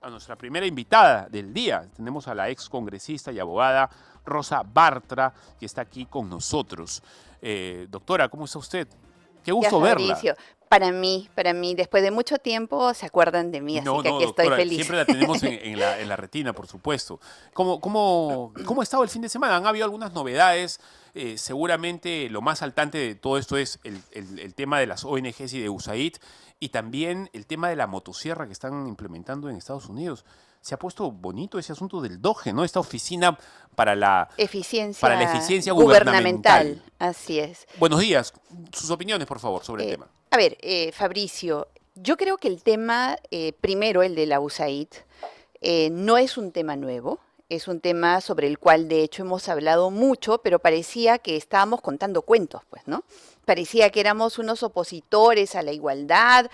a nuestra primera invitada del día. Tenemos a la ex congresista y abogada Rosa Bartra, que está aquí con nosotros. Doctora, ¿cómo está usted? Qué Ya, gusto verla. Fabricio, para mí, después de mucho tiempo se acuerdan de mí, así No, que no, aquí estoy doctora, feliz. siempre la tenemos en la retina, por supuesto. ¿Cómo ha estado el fin de semana? Han habido algunas novedades. Seguramente lo más saltante de todo esto es el tema de las ONGs y de USAID y también el tema de la motosierra que están implementando en Estados Unidos. Se ha puesto bonito ese asunto del DOGE, ¿no? Esta oficina para la Eficiencia eficiencia gubernamental, gubernamental. así es. Buenos días. Sus opiniones, por favor, sobre el Eh, tema. Fabricio, yo creo que el tema, primero el de la USAID, no es un tema nuevo, es un tema sobre el cual de hecho hemos hablado mucho, pero parecía que estábamos contando cuentos, pues, ¿no? Parecía que éramos unos opositores a la igualdad,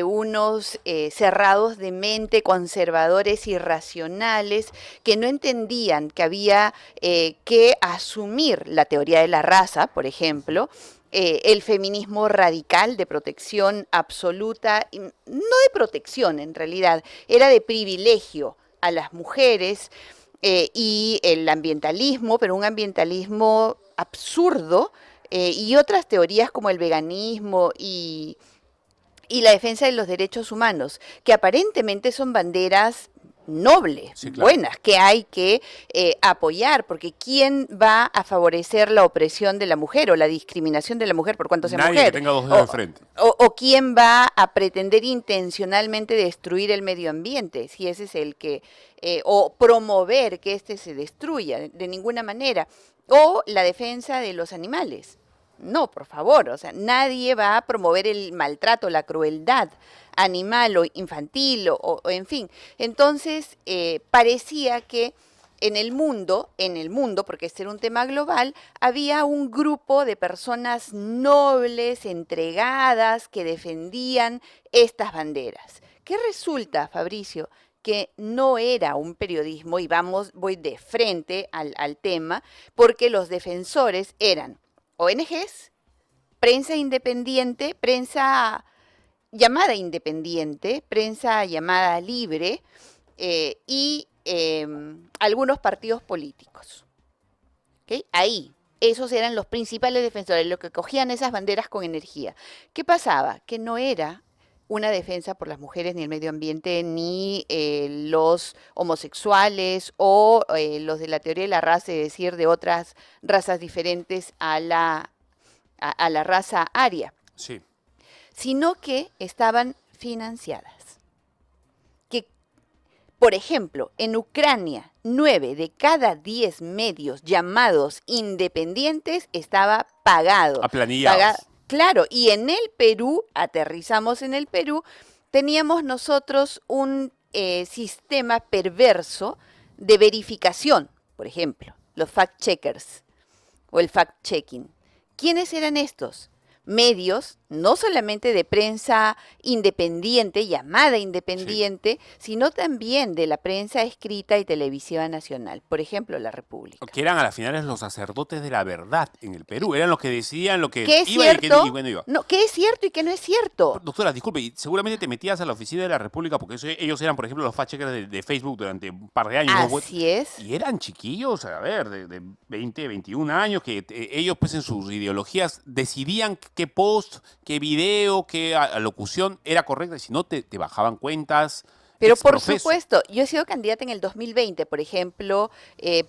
unos cerrados de mente, conservadores irracionales, que no entendían que había que asumir la teoría de la raza, por ejemplo, el feminismo radical de protección absoluta, no de protección en realidad, era de privilegio a las mujeres y el ambientalismo, pero un ambientalismo absurdo y otras teorías como el veganismo y la defensa de los derechos humanos, que aparentemente son banderas nobles, Sí, claro. buenas, que hay que apoyar, porque ¿quién va a favorecer la opresión de la mujer o la discriminación de la mujer por cuanto sea Nadie que mujer? tenga dos dedos de frente. O quién va a pretender intencionalmente destruir el medio ambiente, si ese es el que, o promover que éste se destruya, de ninguna manera, o la defensa de los animales. No, por favor, o sea, nadie va a promover el maltrato, la crueldad animal o infantil o en fin. Entonces, parecía que en el mundo, porque este era un tema global, había un grupo de personas nobles, entregadas, que defendían estas banderas. ¿Qué resulta, Fabricio? Que no era un periodismo, y voy de frente al tema, porque los defensores eran ONGs, prensa independiente, prensa llamada independiente, prensa llamada libre y algunos partidos políticos. ¿Okay? Ahí, esos eran los principales defensores, los que cogían esas banderas con energía. ¿Qué pasaba? Que no era una defensa por las mujeres, ni el medio ambiente, ni los homosexuales o los de la teoría de la raza, es decir, de otras razas diferentes a la raza aria, Sí. sino que estaban financiadas. Que, por ejemplo, en Ucrania, 9 de cada 10 medios llamados independientes estaba pagado. Aplanillados. Claro, y en el Perú, aterrizamos en el Perú, teníamos nosotros un sistema perverso de verificación, por ejemplo, los fact-checkers o el fact-checking. ¿Quiénes eran estos? Medios, no solamente de prensa independiente, llamada Sí. independiente, sino también de la prensa escrita y televisiva nacional, por ejemplo, La República. Que eran a las finales los sacerdotes de la verdad en el Perú. Eran los que decidían lo que ¿Qué es iba y que y cierto? bueno iba. No, ¿qué es cierto y qué no es cierto? Doctora, disculpe, y seguramente te metías a la oficina de la República porque ellos eran, por ejemplo, los fact-checkers de Facebook durante un par de años, ¿no? Así es. Y eran chiquillos, a ver, de 20, 21 años, que ellos pues en sus ideologías decidían qué post, qué video, qué alocución era correcta, y si no te bajaban cuentas Pero ex por profeso. supuesto, yo he sido candidata en el 2020, por ejemplo,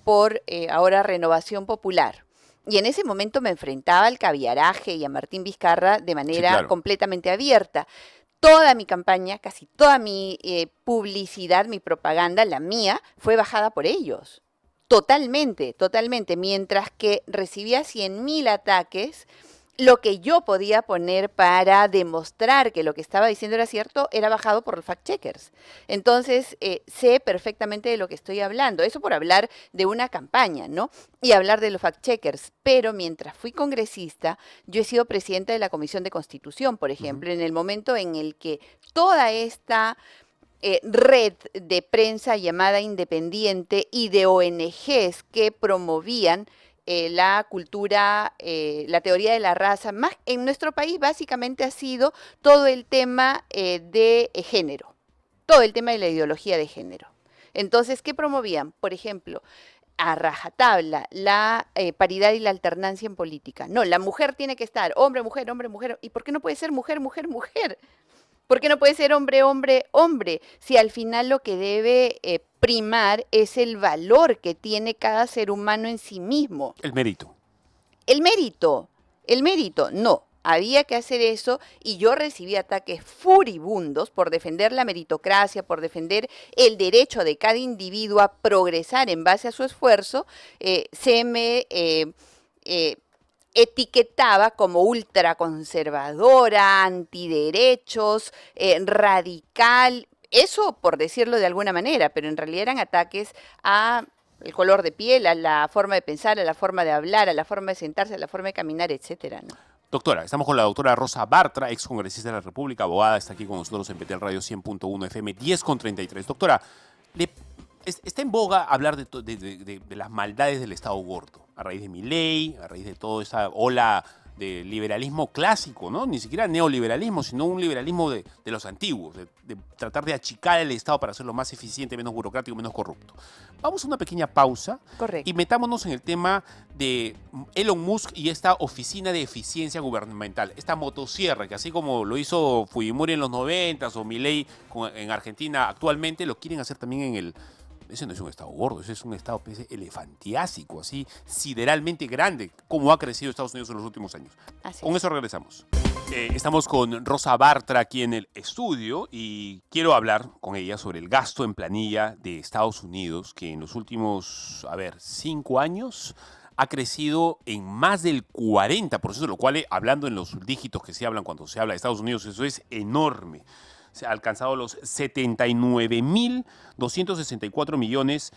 por ahora Renovación Popular. Y en ese momento me enfrentaba al caviaraje y a Martín Vizcarra de Sí, manera claro. completamente abierta. Toda mi campaña, casi toda mi publicidad, mi propaganda, la mía, fue bajada por ellos. Totalmente, totalmente. Mientras que recibía 100.000 ataques, lo que yo podía poner para demostrar que lo que estaba diciendo era cierto era bajado por los fact-checkers. Entonces, sé perfectamente de lo que estoy hablando. Eso por hablar de una campaña, ¿no? Y hablar de los fact-checkers. Pero mientras fui congresista, yo he sido presidenta de la Comisión de Constitución, por Ujú. ejemplo, en el momento en el que toda esta red de prensa llamada independiente y de ONGs que promovían la cultura, la teoría de la raza, más en nuestro país básicamente ha sido todo el tema de género. todo el tema de la ideología de género. Entonces, ¿qué promovían? Por ejemplo, a rajatabla la paridad y la alternancia en política. No, la mujer tiene que estar hombre, mujer, hombre, mujer. ¿Y por qué no puede ser mujer, mujer, mujer? ¿Por qué no puede ser hombre, hombre, hombre? Si al final lo que debe primar es el valor que tiene cada ser humano en sí mismo. El mérito. El mérito, no. Había que hacer eso y yo recibí ataques furibundos por defender la meritocracia, por defender el derecho de cada individuo a progresar en base a su esfuerzo. Se me etiquetaba como ultraconservadora, antiderechos, radical, eso por decirlo de alguna manera, pero en realidad eran ataques a el color de piel, a la forma de pensar, a la forma de hablar, a la forma de sentarse, a la forma de caminar, etcétera, ¿no? Doctora, estamos con la doctora Rosa Bartra, ex congresista de la República, abogada, está aquí con nosotros en PTL Radio 100.1 FM, 10:33. Doctora, está en boga hablar de las maldades del Estado gordo, a raíz de Milei, a raíz de toda esa ola de liberalismo clásico, ¿no? Ni siquiera neoliberalismo, sino un liberalismo de los antiguos, de tratar de achicar el Estado para hacerlo más eficiente, menos burocrático, menos corrupto. Vamos a una pequeña pausa. Correcto. Y metámonos en el tema de Elon Musk y esta oficina de eficiencia gubernamental, esta motosierra que así como lo hizo Fujimori en los 90s o Milei en Argentina actualmente, lo quieren hacer también en el... Ese no es un estado gordo, ese es un estado elefantiásico, así sideralmente grande, como ha crecido Estados Unidos en los últimos años. Con eso regresamos. Estamos con Rosa Bartra aquí en el estudio y quiero hablar con ella sobre el gasto en planilla de Estados Unidos, que en los últimos, 5 años ha crecido en más del 40%, lo cual, hablando en los dígitos que se hablan cuando se habla de Estados Unidos, eso es enorme. Se ha alcanzado los 79.264 millones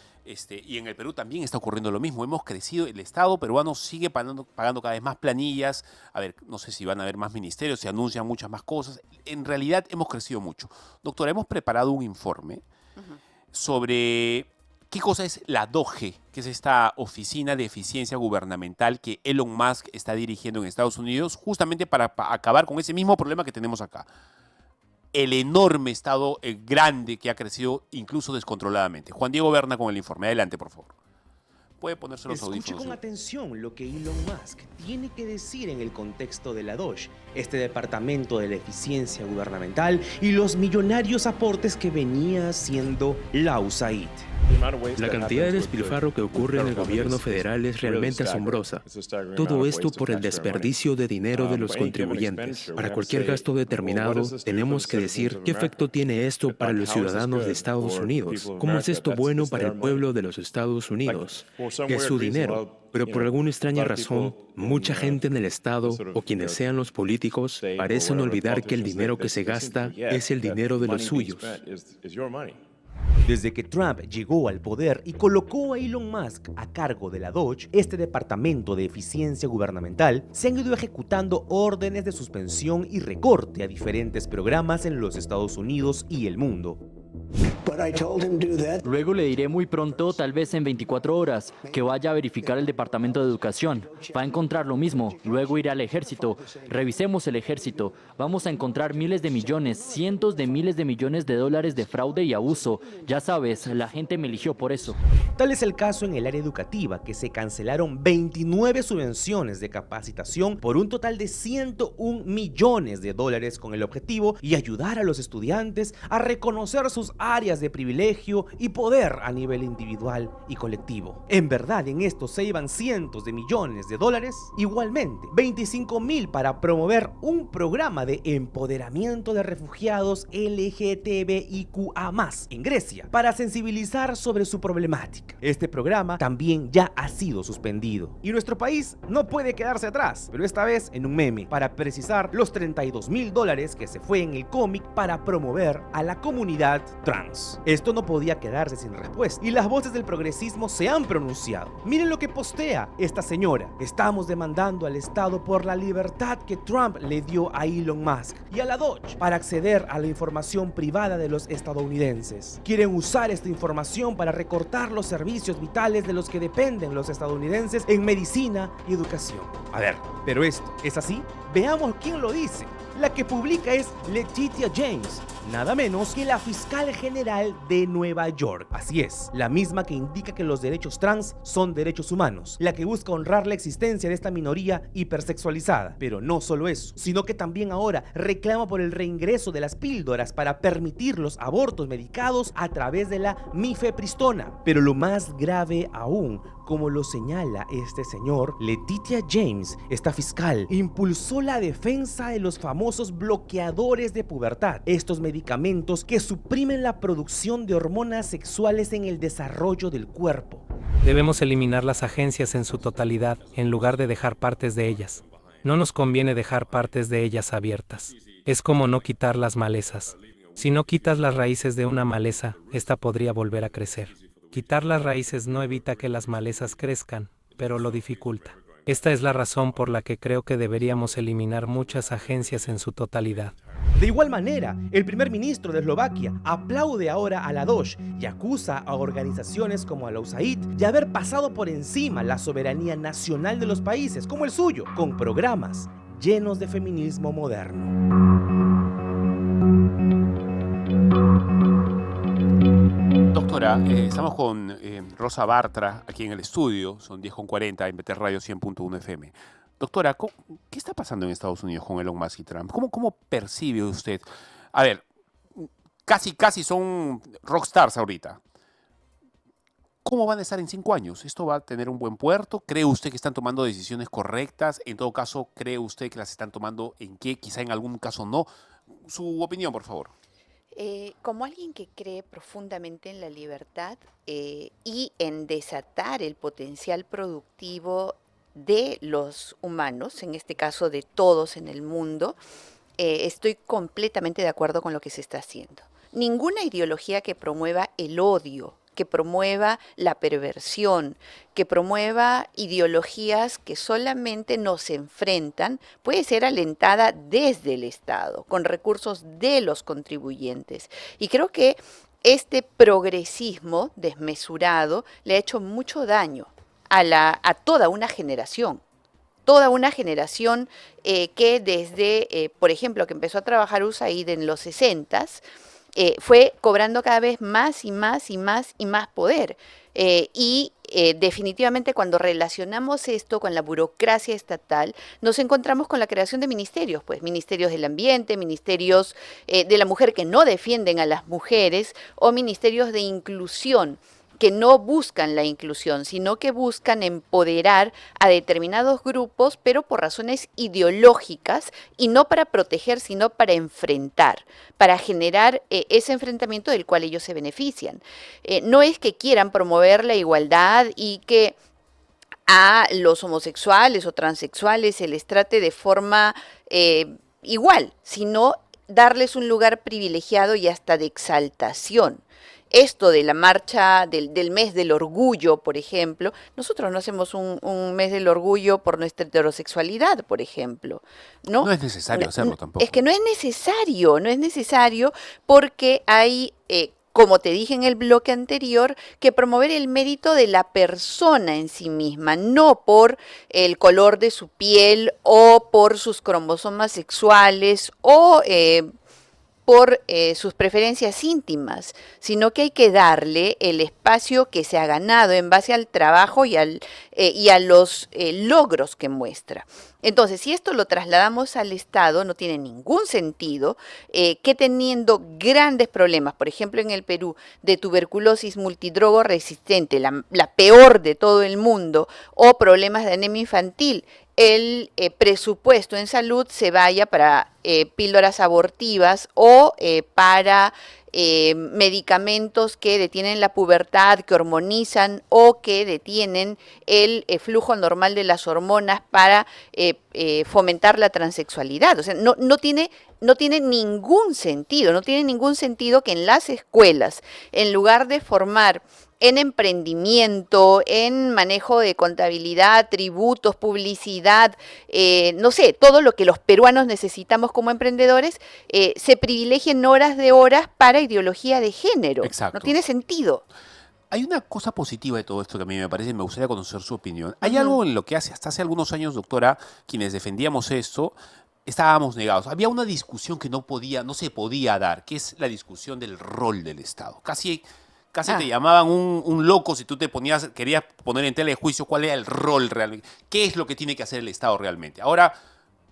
y en el Perú también está ocurriendo lo mismo. Hemos crecido, el Estado peruano sigue pagando cada vez más planillas. A ver, no sé si van a haber más ministerios, se anuncian muchas más cosas. En realidad hemos crecido mucho. Doctora, hemos preparado un informe sobre qué cosa es la DOGE, que es esta oficina de eficiencia gubernamental que Elon Musk está dirigiendo en Estados Unidos, justamente para acabar con ese mismo problema que tenemos acá. El enorme Estado grande que ha crecido incluso descontroladamente. Juan Diego Berna con el informe. Adelante, por favor. Puede ponerse los audífonos. Escuche con atención lo que Elon Musk tiene que decir en el contexto de la DOGE, este departamento de la eficiencia gubernamental y los millonarios aportes que venía haciendo la USAID. La cantidad de despilfarro que ocurre en el gobierno federal es realmente asombrosa. Todo esto por el desperdicio de dinero de los contribuyentes. Para cualquier gasto determinado, tenemos que decir qué efecto tiene esto para los ciudadanos de Estados Unidos. ¿Cómo es esto bueno para el pueblo de los Estados Unidos? Es su dinero. Pero por alguna extraña razón, mucha gente en el Estado o quienes sean los políticos parecen olvidar que el dinero que se gasta es el dinero de los suyos. Desde que Trump llegó al poder y colocó a Elon Musk a cargo de la DOGE, este departamento de eficiencia gubernamental, se han ido ejecutando órdenes de suspensión y recorte a diferentes programas en los Estados Unidos y el mundo. Luego le diré muy pronto, tal vez en 24 horas, que vaya a verificar el Departamento de Educación. Va a encontrar lo mismo. Luego irá al ejército. Revisemos el ejército. Vamos a encontrar miles de millones, cientos de miles de millones de dólares de fraude y abuso. Ya sabes, la gente me eligió por eso. Tal es el caso en el área educativa, que se cancelaron 29 subvenciones de capacitación por un total de 101 millones de dólares con el objetivo y ayudar a los estudiantes a reconocer sus áreas de privilegio y poder a nivel individual y colectivo. En verdad, en esto se iban cientos de millones de dólares. Igualmente, 25.000 para promover un programa de empoderamiento de refugiados LGTBIQA+ en Grecia para sensibilizar sobre su problemática. Este programa también ya ha sido suspendido y nuestro país no puede quedarse atrás, pero esta vez en un meme para precisar los 32.000 dólares que se fue en el cómic para promover a la comunidad trans. Esto no podía quedarse sin respuesta y las voces del progresismo se han pronunciado. Miren lo que postea esta señora: estamos demandando al Estado por la libertad que Trump le dio a Elon Musk y a la DOGE para acceder a la información privada de los estadounidenses. Quieren usar esta información para recortar los servicios vitales de los que dependen los estadounidenses en medicina y educación. A ver, ¿pero esto es así? Veamos quién lo dice. La que publica es Letitia James, nada menos que la fiscal general de Nueva York. Así es, la misma que indica que los derechos trans son derechos humanos, la que busca honrar la existencia de esta minoría hipersexualizada. Pero no solo eso, sino que también ahora reclama por el reingreso de las píldoras para permitir los abortos medicados a través de la mifepristona. Pero lo más grave aún, como lo señala este señor, Letitia James, esta fiscal, impulsó la defensa de los famosos bloqueadores de pubertad, estos medicamentos que suprimen la producción de hormonas sexuales en el desarrollo del cuerpo. Debemos eliminar las agencias en su totalidad, en lugar de dejar partes de ellas. No nos conviene dejar partes de ellas abiertas. Es como no quitar las malezas. Si no quitas las raíces de una maleza, esta podría volver a crecer. Quitar las raíces no evita que las malezas crezcan, pero lo dificulta. Esta es la razón por la que creo que deberíamos eliminar muchas agencias en su totalidad. De igual manera, el primer ministro de Eslovaquia aplaude ahora a la DOSH y acusa a organizaciones como a la USAID de haber pasado por encima la soberanía nacional de los países, como el suyo, con programas llenos de feminismo moderno. Doctora, estamos con Rosa Bartra aquí en el estudio, son 10:40 en BT Radio 100.1 FM. Doctora, ¿qué está pasando en Estados Unidos con Elon Musk y Trump? ¿Cómo percibe usted? A ver, casi son rockstars ahorita. ¿Cómo van a estar en 5 años? ¿Esto va a tener un buen puerto? ¿Cree usted que están tomando decisiones correctas? En todo caso, ¿cree usted que las están tomando en qué? Quizá en algún caso no. Su opinión, por favor. Como alguien que cree profundamente en la libertad y en desatar el potencial productivo de los humanos, en este caso de todos en el mundo, estoy completamente de acuerdo con lo que se está haciendo. Ninguna ideología que promueva el odio, que promueva la perversión, que promueva ideologías que solamente nos enfrentan, puede ser alentada desde el Estado, con recursos de los contribuyentes. Y creo que este progresismo desmesurado le ha hecho mucho daño a toda una generación. Toda una generación que desde, por ejemplo, que empezó a trabajar USAID en los 60s, fue cobrando cada vez más y más y más y más poder. Definitivamente cuando relacionamos esto con la burocracia estatal, nos encontramos con la creación de ministerios, pues ministerios del ambiente, ministerios de la mujer que no defienden a las mujeres o ministerios de inclusión, que no buscan la inclusión, sino que buscan empoderar a determinados grupos, pero por razones ideológicas y no para proteger, sino para enfrentar, para generar ese enfrentamiento del cual ellos se benefician. No es que quieran promover la igualdad y que a los homosexuales o transexuales se les trate de forma igual, sino darles un lugar privilegiado y hasta de exaltación. Esto de la marcha del mes del orgullo, por ejemplo, nosotros no hacemos un mes del orgullo por nuestra heterosexualidad, por ejemplo. No es necesario hacerlo tampoco. Es que no es necesario porque hay, como te dije en el bloque anterior, que promover el mérito de la persona en sí misma, no por el color de su piel o por sus cromosomas sexuales o por sus preferencias íntimas, sino que hay que darle el espacio que se ha ganado en base al trabajo y a los logros que muestra. Entonces, si esto lo trasladamos al Estado, no tiene ningún sentido que teniendo grandes problemas, por ejemplo en el Perú, de tuberculosis multidrogo resistente, la peor de todo el mundo, o problemas de anemia infantil, el presupuesto en salud se vaya para píldoras abortivas o para medicamentos que detienen la pubertad, que hormonizan o que detienen el flujo normal de las hormonas para fomentar la transexualidad. O sea, no tiene ningún sentido que en las escuelas, en lugar de formar en emprendimiento, en manejo de contabilidad, tributos, publicidad, no sé, todo lo que los peruanos necesitamos como emprendedores, se privilegien horas de horas para ideología de género. Exacto. No tiene sentido. Hay una cosa positiva de todo esto que a mí me parece, me gustaría conocer su opinión. Hay algo en lo que hasta hace algunos años, doctora, quienes defendíamos esto, estábamos negados. Había una discusión que no se podía dar, que es la discusión del rol del Estado. Casi te llamaban un loco si tú querías poner en tela de juicio cuál era el rol realmente. ¿Qué es lo que tiene que hacer el Estado realmente? Ahora,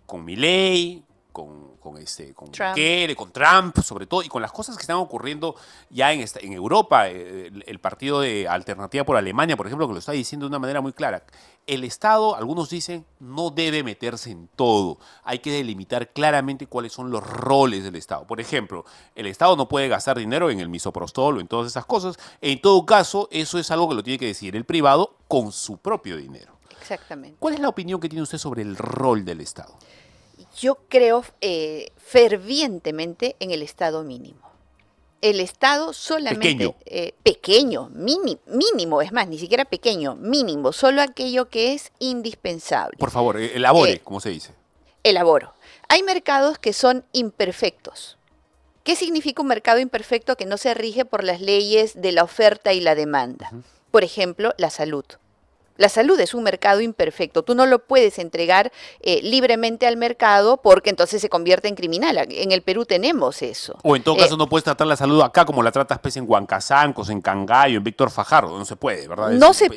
con Milei, con Bukele, con Trump, sobre todo, y con las cosas que están ocurriendo ya en Europa, el partido de Alternativa por Alemania, por ejemplo, que lo está diciendo de una manera muy clara. El Estado, algunos dicen, no debe meterse en todo. Hay que delimitar claramente cuáles son los roles del Estado. Por ejemplo, el Estado no puede gastar dinero en el misoprostol o en todas esas cosas. En todo caso, eso es algo que lo tiene que decidir el privado con su propio dinero. Exactamente. ¿Cuál es la opinión que tiene usted sobre el rol del Estado? Yo creo fervientemente en el Estado mínimo. El Estado solamente pequeño, mínimo, es más, ni siquiera pequeño, mínimo, solo aquello que es indispensable. Por favor, elabore, como se dice. Elaboro. Hay mercados que son imperfectos. ¿Qué significa un mercado imperfecto que no se rige por las leyes de la oferta y la demanda? Por ejemplo, la salud. La salud es un mercado imperfecto. Tú no lo puedes entregar libremente al mercado porque entonces se convierte en criminal. En el Perú tenemos eso. O en todo caso no puedes tratar la salud acá como la tratas en Huancazancos, en Cangallo, en Víctor Fajardo. No se puede, ¿verdad? No se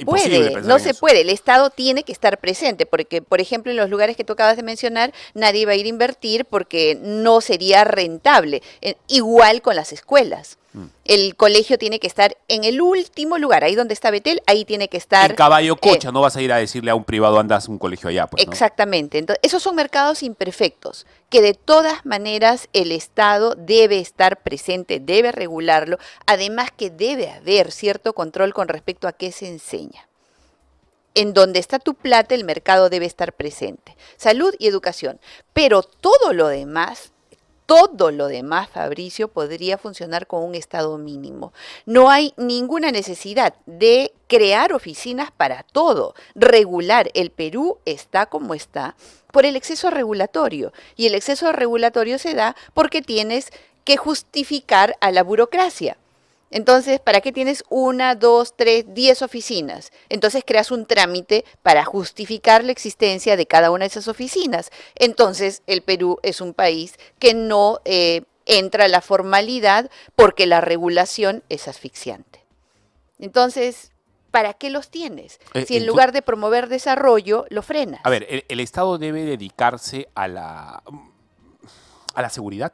puede. El Estado tiene que estar presente porque, por ejemplo, en los lugares que tú acabas de mencionar, nadie va a ir a invertir porque no sería rentable. Igual con las escuelas. El colegio tiene que estar en el último lugar, ahí donde está Betel, ahí tiene que estar. En Caballo Cocha, no vas a ir a decirle a un privado, andas a un colegio allá, pues, ¿no? Exactamente. Entonces, esos son mercados imperfectos, que de todas maneras el Estado debe estar presente, debe regularlo, además que debe haber cierto control con respecto a qué se enseña. En donde está tu plata, el mercado debe estar presente. Salud y educación. Pero todo lo demás, Fabricio, podría funcionar con un Estado mínimo. No hay ninguna necesidad de crear oficinas para todo. Regular. El Perú está como está por el exceso regulatorio. Y el exceso regulatorio se da porque tienes que justificar a la burocracia. Entonces, ¿para qué tienes 1, 2, 3, 10 oficinas? Entonces creas un trámite para justificar la existencia de cada una de esas oficinas. Entonces, el Perú es un país que no entra a la formalidad porque la regulación es asfixiante. Entonces, ¿para qué los tienes? Si en lugar de promover desarrollo, lo frenas. A ver, el Estado debe dedicarse a la seguridad.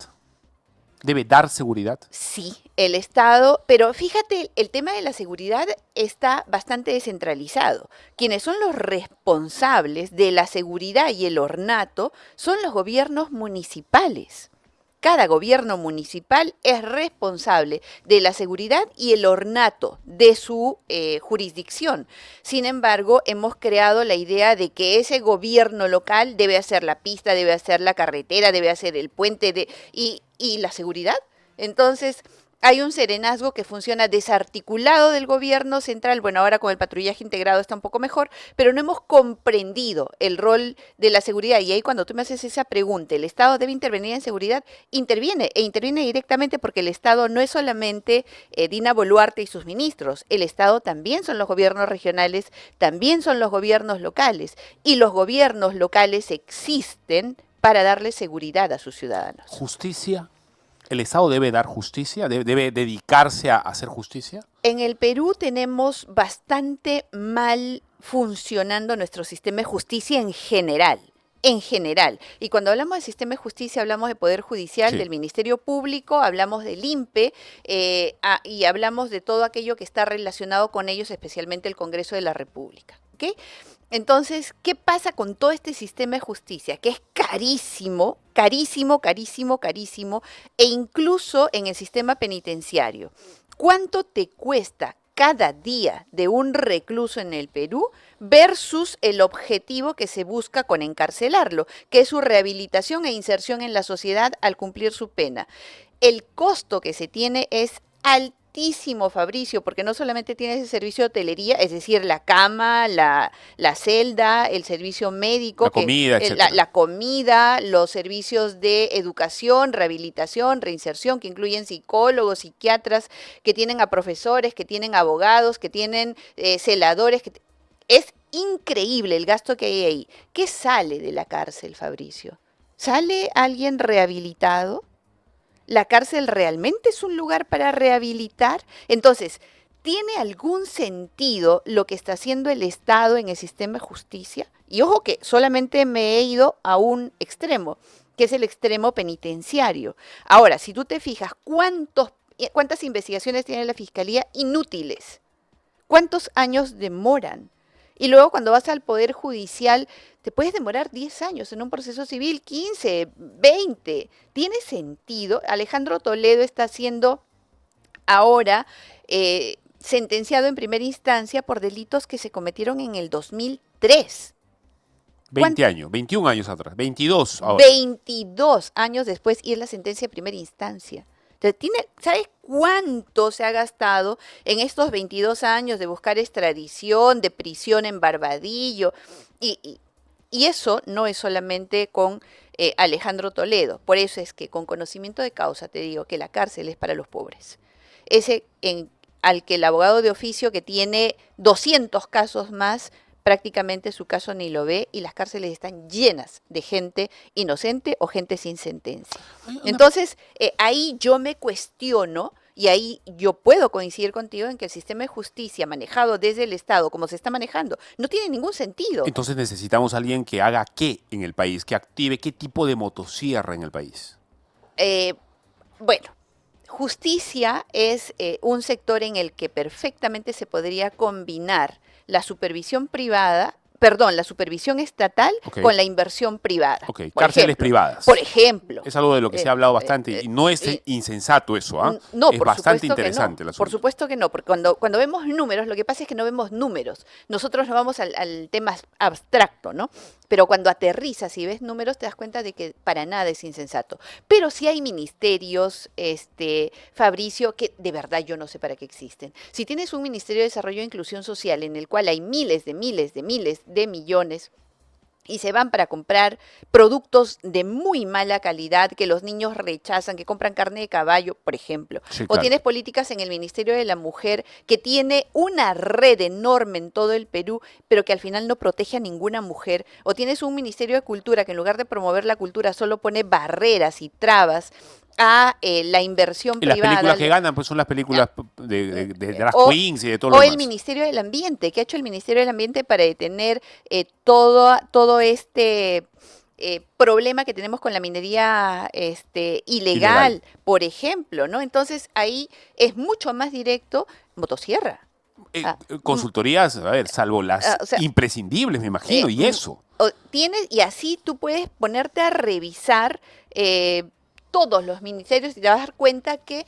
¿Debe dar seguridad? Sí, el Estado, pero fíjate, el tema de la seguridad está bastante descentralizado. Quienes son los responsables de la seguridad y el ornato son los gobiernos municipales. Cada gobierno municipal es responsable de la seguridad y el ornato de su jurisdicción. Sin embargo, hemos creado la idea de que ese gobierno local debe hacer la pista, debe hacer la carretera, debe hacer el puente y la seguridad. Entonces, hay un serenazgo que funciona desarticulado del gobierno central. Bueno, ahora con el patrullaje integrado está un poco mejor, pero no hemos comprendido el rol de la seguridad. Y ahí cuando tú me haces esa pregunta, ¿el Estado debe intervenir en seguridad? Interviene directamente porque el Estado no es solamente Dina Boluarte y sus ministros. El Estado también son los gobiernos regionales, también son los gobiernos locales. Y los gobiernos locales existen para darle seguridad a sus ciudadanos. ¿Justicia? ¿El Estado debe dar justicia? ¿Debe dedicarse a hacer justicia? En el Perú tenemos bastante mal funcionando nuestro sistema de justicia en general. Y cuando hablamos de sistema de justicia, hablamos de Poder Judicial, sí, del Ministerio Público, hablamos del INPE y hablamos de todo aquello que está relacionado con ellos, especialmente el Congreso de la República. ¿Okay? Entonces, ¿qué pasa con todo este sistema de justicia? Que es carísimo, e incluso en el sistema penitenciario. ¿Cuánto te cuesta cada día de un recluso en el Perú versus el objetivo que se busca con encarcelarlo, que es su rehabilitación e inserción en la sociedad al cumplir su pena? El costo que se tiene es altísimo, Fabricio, porque no solamente tienes el servicio de hotelería, es decir, la cama, la celda, el servicio médico, la comida, los servicios de educación, rehabilitación, reinserción, que incluyen psicólogos, psiquiatras, que tienen a profesores, que tienen abogados, que tienen celadores. Es increíble el gasto que hay ahí. ¿Qué sale de la cárcel, Fabricio? ¿Sale alguien rehabilitado? ¿La cárcel realmente es un lugar para rehabilitar? Entonces, ¿tiene algún sentido lo que está haciendo el Estado en el sistema de justicia? Y ojo que solamente me he ido a un extremo, que es el extremo penitenciario. Ahora, si tú te fijas, ¿cuántas investigaciones tiene la Fiscalía inútiles? ¿Cuántos años demoran? Y luego cuando vas al Poder Judicial, te puedes demorar 10 años en un proceso civil, 15, 20. ¿Tiene sentido? Alejandro Toledo está siendo ahora sentenciado en primera instancia por delitos que se cometieron en el 2003. 20 años, 21 años atrás, 22 ahora. 22 años después y es la sentencia de primera instancia. Entonces, ¿sabes cuánto se ha gastado en estos 22 años de buscar extradición, de prisión en Barbadillo? Y eso no es solamente con Alejandro Toledo. Por eso es que con conocimiento de causa te digo que la cárcel es para los pobres. Al que el abogado de oficio que tiene 200 casos más, prácticamente su caso ni lo ve y las cárceles están llenas de gente inocente o gente sin sentencia. Entonces, ahí yo me cuestiono y ahí yo puedo coincidir contigo en que el sistema de justicia manejado desde el Estado, como se está manejando, no tiene ningún sentido. Entonces necesitamos a alguien que haga qué en el país, que active qué tipo de motosierra en el país. Bueno, justicia es un sector en el que perfectamente se podría combinar la supervisión estatal con la inversión privada. Ok, cárceles privadas. Por ejemplo. Es algo de lo que se ha hablado bastante y no es insensato eso, ¿ah? No, es bastante interesante el asunto. Por supuesto que no, porque cuando vemos números, lo que pasa es que no vemos números. Nosotros nos vamos al tema abstracto, ¿no? Pero cuando aterrizas y ves números te das cuenta de que para nada es insensato. Pero sí hay ministerios, Fabricio, que de verdad yo no sé para qué existen. Si tienes un Ministerio de Desarrollo e Inclusión Social en el cual hay miles de millones y se van para comprar productos de muy mala calidad que los niños rechazan, que compran carne de caballo, por ejemplo. Sí, claro. O tienes políticas en el Ministerio de la Mujer que tiene una red enorme en todo el Perú, pero que al final no protege a ninguna mujer. O tienes un Ministerio de Cultura que en lugar de promover la cultura solo pone barreras y trabas a la inversión privada. Las películas que ganan pues son las películas de Drag Queens y de todo lo demás. O el Ministerio del Ambiente. ¿Qué ha hecho el Ministerio del Ambiente para detener todo este problema que tenemos con la minería ilegal, por ejemplo, ¿no? Entonces ahí es mucho más directo motosierra. Consultorías, a ver, salvo las imprescindibles, me imagino, y eso. Y así tú puedes ponerte a revisar todos los ministerios y te vas a dar cuenta que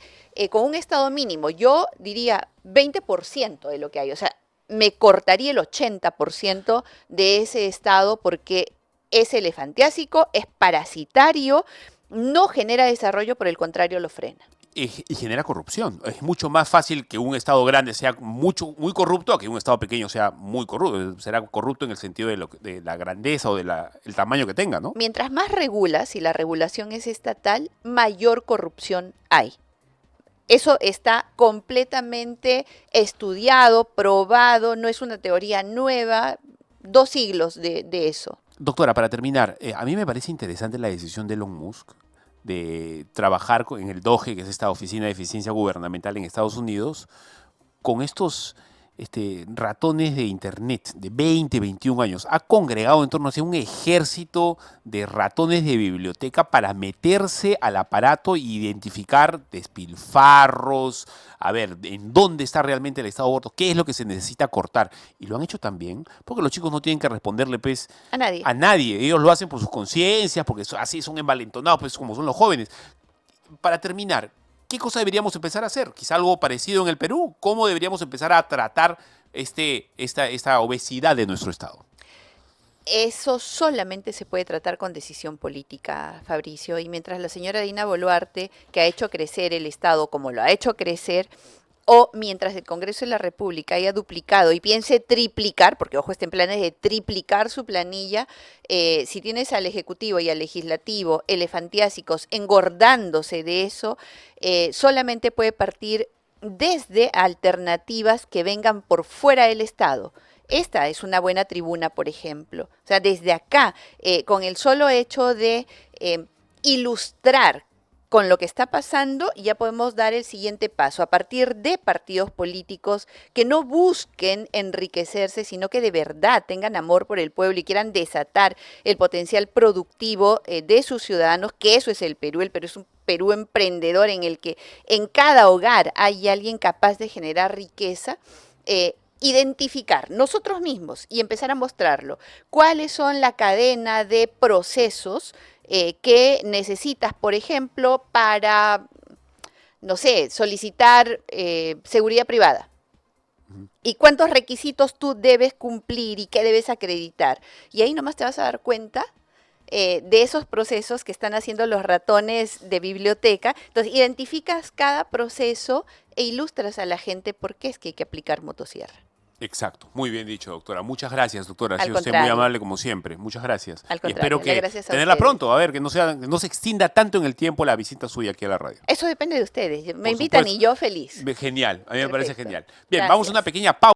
con un estado mínimo, yo diría 20% de lo que hay, o sea, me cortaría el 80% de ese estado porque es elefantiásico, es parasitario, no genera desarrollo, por el contrario lo frena. Y genera corrupción. Es mucho más fácil que un Estado grande sea muy corrupto a que un Estado pequeño sea muy corrupto. Será corrupto en el sentido de la grandeza o del tamaño que tenga, ¿no? Mientras más regulas, y la regulación es estatal, mayor corrupción hay. Eso está completamente estudiado, probado, no es una teoría nueva, 2 siglos de eso. Doctora, para terminar, a mí me parece interesante la decisión de Elon Musk de trabajar en el DOGE, que es esta Oficina de Eficiencia Gubernamental en Estados Unidos, con estos ratones de Internet de 20, 21 años. Ha congregado en torno a un ejército de ratones de biblioteca para meterse al aparato e identificar despilfarros, a ver, en dónde está realmente el estado de aborto, qué es lo que se necesita cortar. Y lo han hecho también porque los chicos no tienen que responderle pues, a nadie. Ellos lo hacen por sus conciencias, porque así son envalentonados, pues como son los jóvenes. Para terminar, ¿qué cosa deberíamos empezar a hacer? Quizá algo parecido en el Perú. ¿Cómo deberíamos empezar a tratar esta obesidad de nuestro Estado? Eso solamente se puede tratar con decisión política, Fabricio. Y mientras la señora Dina Boluarte, que ha hecho crecer el Estado como lo ha hecho crecer, o mientras el Congreso de la República haya duplicado y piense triplicar, porque ojo, está en planes de triplicar su planilla, si tienes al Ejecutivo y al Legislativo elefantiásicos engordándose de eso, solamente puede partir desde alternativas que vengan por fuera del Estado. esta es una buena tribuna, por ejemplo. O sea, desde acá, con el solo hecho de ilustrar con lo que está pasando, ya podemos dar el siguiente paso, a partir de partidos políticos que no busquen enriquecerse, sino que de verdad tengan amor por el pueblo y quieran desatar el potencial productivo de sus ciudadanos, que eso es el Perú. El Perú es un Perú emprendedor en el que en cada hogar hay alguien capaz de generar riqueza. Identificar nosotros mismos y empezar a mostrarlo. ¿Cuáles son la cadena de procesos que necesitas, por ejemplo, para, no sé, solicitar seguridad privada? ¿Y cuántos requisitos tú debes cumplir y qué debes acreditar? Y ahí nomás te vas a dar cuenta de esos procesos que están haciendo los ratones de biblioteca. Entonces, identificas cada proceso e ilustras a la gente por qué es que hay que aplicar motosierra. Exacto, muy bien dicho, doctora. Muchas gracias, doctora. Ha Al sido usted contrario. muy amable como siempre. Muchas gracias. Al Y contrario, espero que gracias a tenerla ustedes. pronto, a ver, que no se extienda tanto en el tiempo la visita suya aquí a la radio. Eso depende de ustedes. Me Por invitan supuesto. y yo feliz. Genial, a mí me parece Perfecto. genial. Bien, vamos a una Gracias. pequeña pausa.